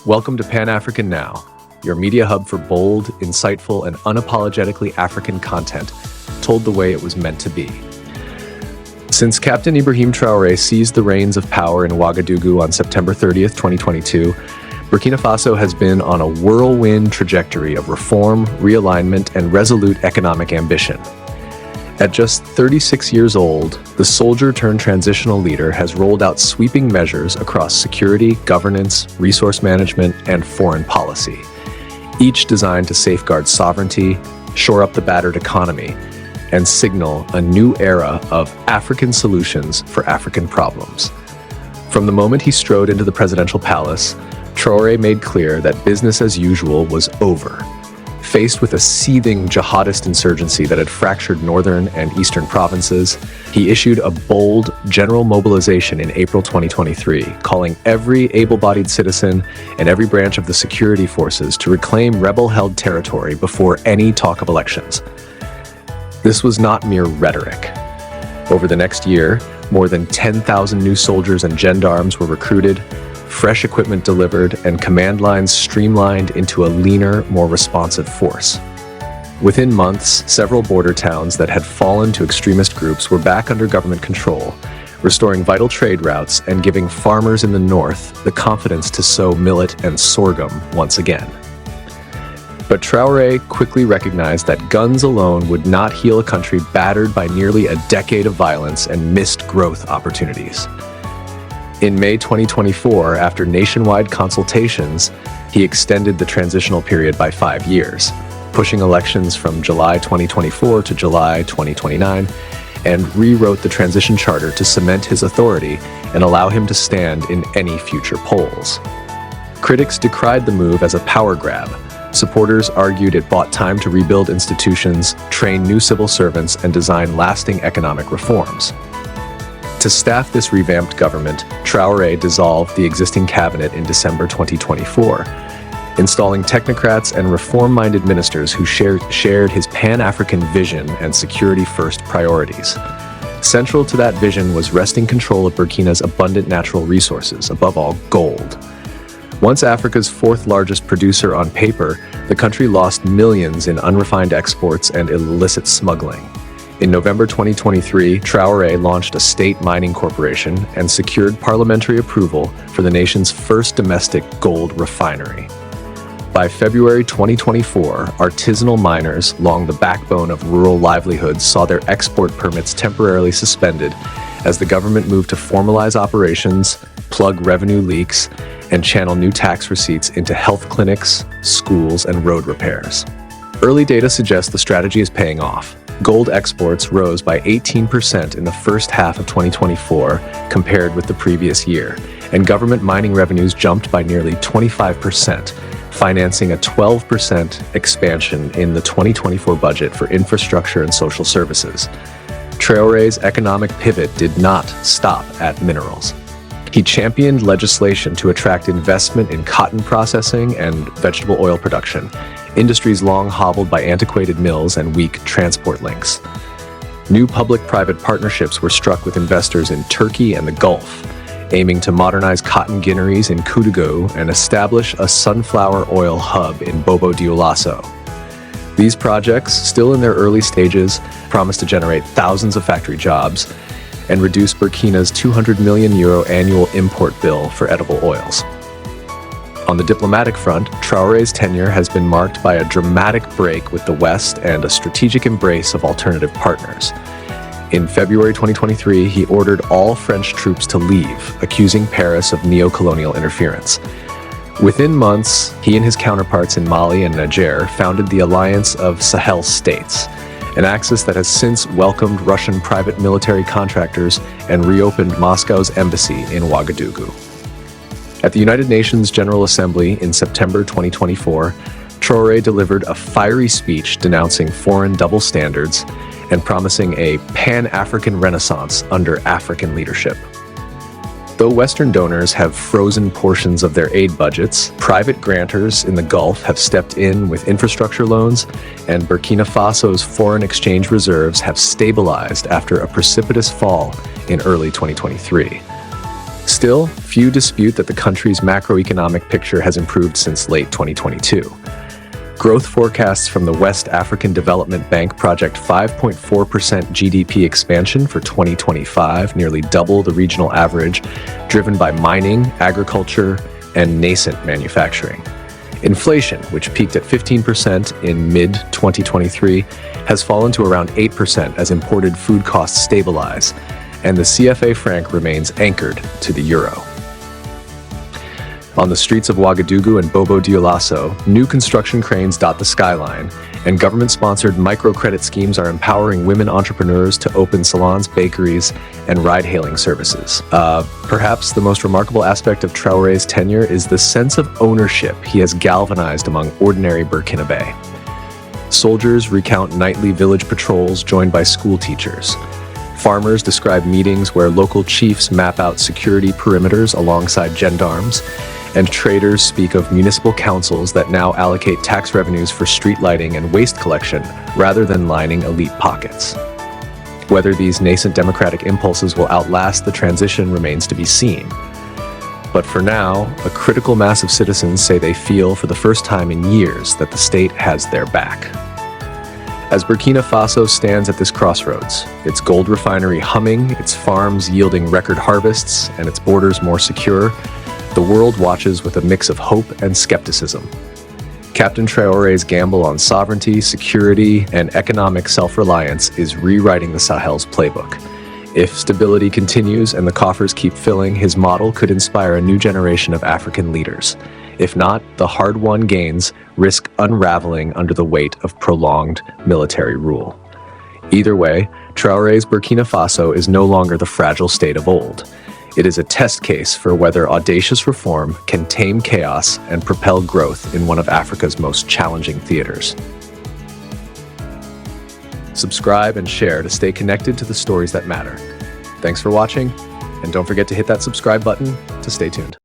Welcome to Pan-African Now, your media hub for bold, insightful, and unapologetically African content told the way it was meant to be. Since Captain Ibrahim Traoré seized the reins of power in Ouagadougou on September 30th, 2022, Burkina Faso has been on a whirlwind trajectory of reform, realignment, and resolute economic ambition. At just 36 years old, the soldier-turned-transitional leader has rolled out sweeping measures across security, governance, resource management, and foreign policy, each designed to safeguard sovereignty, shore up the battered economy, and signal a new era of African solutions for African problems. From the moment he strode into the presidential palace, Traoré made clear that business as usual was over. Faced with a seething jihadist insurgency that had fractured northern and eastern provinces, he issued a bold general mobilization in April 2023, calling every able-bodied citizen and every branch of the security forces to reclaim rebel-held territory before any talk of elections. This was not mere rhetoric. Over the next year, more than 10,000 new soldiers and gendarmes were recruited, fresh equipment delivered, and command lines streamlined into a leaner, more responsive force. Within months, several border towns that had fallen to extremist groups were back under government control, restoring vital trade routes and giving farmers in the north the confidence to sow millet and sorghum once again. But Traoré quickly recognized that guns alone would not heal a country battered by nearly a decade of violence and missed growth opportunities. In May 2024, after nationwide consultations, he extended the transitional period by 5 years, pushing elections from July 2024 to July 2029, and rewrote the transition charter to cement his authority and allow him to stand in any future polls. Critics decried the move as a power grab. Supporters argued it bought time to rebuild institutions, train new civil servants, and design lasting economic reforms. To staff this revamped government, Traoré dissolved the existing cabinet in December 2024, installing technocrats and reform-minded ministers who shared his Pan-African vision and security-first priorities. Central to that vision was wresting control of Burkina's abundant natural resources, above all gold. Once Africa's fourth largest producer on paper, the country lost millions in unrefined exports and illicit smuggling. In November 2023, Traoré launched a state mining corporation and secured parliamentary approval for the nation's first domestic gold refinery. By February 2024, artisanal miners along the backbone of rural livelihoods saw their export permits temporarily suspended as the government moved to formalize operations, plug revenue leaks, and channel new tax receipts into health clinics, schools, and road repairs. Early data suggests the strategy is paying off. Gold exports rose by 18% in the first half of 2024 compared with the previous year, and government mining revenues jumped by nearly 25%, financing a 12% expansion in the 2024 budget for infrastructure and social services. Traoré's economic pivot did not stop at minerals. He championed legislation to attract investment in cotton processing and vegetable oil production, industries long hobbled by antiquated mills and weak transport links. New public-private partnerships were struck with investors in Turkey and the Gulf, aiming to modernize cotton ginneries in Koudougou and establish a sunflower oil hub in Bobo Dioulasso. These projects, still in their early stages, promise to generate thousands of factory jobs and reduce Burkina's €200 million annual import bill for edible oils. On the diplomatic front, Traoré's tenure has been marked by a dramatic break with the West and a strategic embrace of alternative partners. In February 2023, he ordered all French troops to leave, accusing Paris of neo-colonial interference. Within months, he and his counterparts in Mali and Niger founded the Alliance of Sahel States, an axis that has since welcomed Russian private military contractors and reopened Moscow's embassy in Ouagadougou. At the United Nations General Assembly in September 2024, Traoré delivered a fiery speech denouncing foreign double standards and promising a Pan-African renaissance under African leadership. Though Western donors have frozen portions of their aid budgets, private grantors in the Gulf have stepped in with infrastructure loans, and Burkina Faso's foreign exchange reserves have stabilized after a precipitous fall in early 2023. Still, few dispute that the country's macroeconomic picture has improved since late 2022. Growth forecasts from the West African Development Bank project 5.4% GDP expansion for 2025, nearly double the regional average, driven by mining, agriculture, and nascent manufacturing. Inflation, which peaked at 15% in mid-2023, has fallen to around 8% as imported food costs stabilize, and the CFA franc remains anchored to the euro. On the streets of Ouagadougou and Bobo-Dioulasso, new construction cranes dot the skyline, and government-sponsored microcredit schemes are empowering women entrepreneurs to open salons, bakeries, and ride-hailing services. Perhaps the most remarkable aspect of Traoré's tenure is the sense of ownership he has galvanized among ordinary Burkinabe. Soldiers recount nightly village patrols joined by school teachers. Farmers describe meetings where local chiefs map out security perimeters alongside gendarmes, and traders speak of municipal councils that now allocate tax revenues for street lighting and waste collection rather than lining elite pockets. Whether these nascent democratic impulses will outlast the transition remains to be seen. But for now, a critical mass of citizens say they feel for the first time in years that the state has their back. As Burkina Faso stands at this crossroads, its gold refinery humming, its farms yielding record harvests, and its borders more secure, the world watches with a mix of hope and skepticism. Captain Traoré's gamble on sovereignty, security, and economic self-reliance is rewriting the Sahel's playbook. If stability continues and the coffers keep filling, his model could inspire a new generation of African leaders. If not, the hard-won gains risk unraveling under the weight of prolonged military rule. Either way, Traoré's Burkina Faso is no longer the fragile state of old. It is a test case for whether audacious reform can tame chaos and propel growth in one of Africa's most challenging theaters. Subscribe and share to stay connected to the stories that matter. Thanks for watching, and don't forget to hit that subscribe button to stay tuned.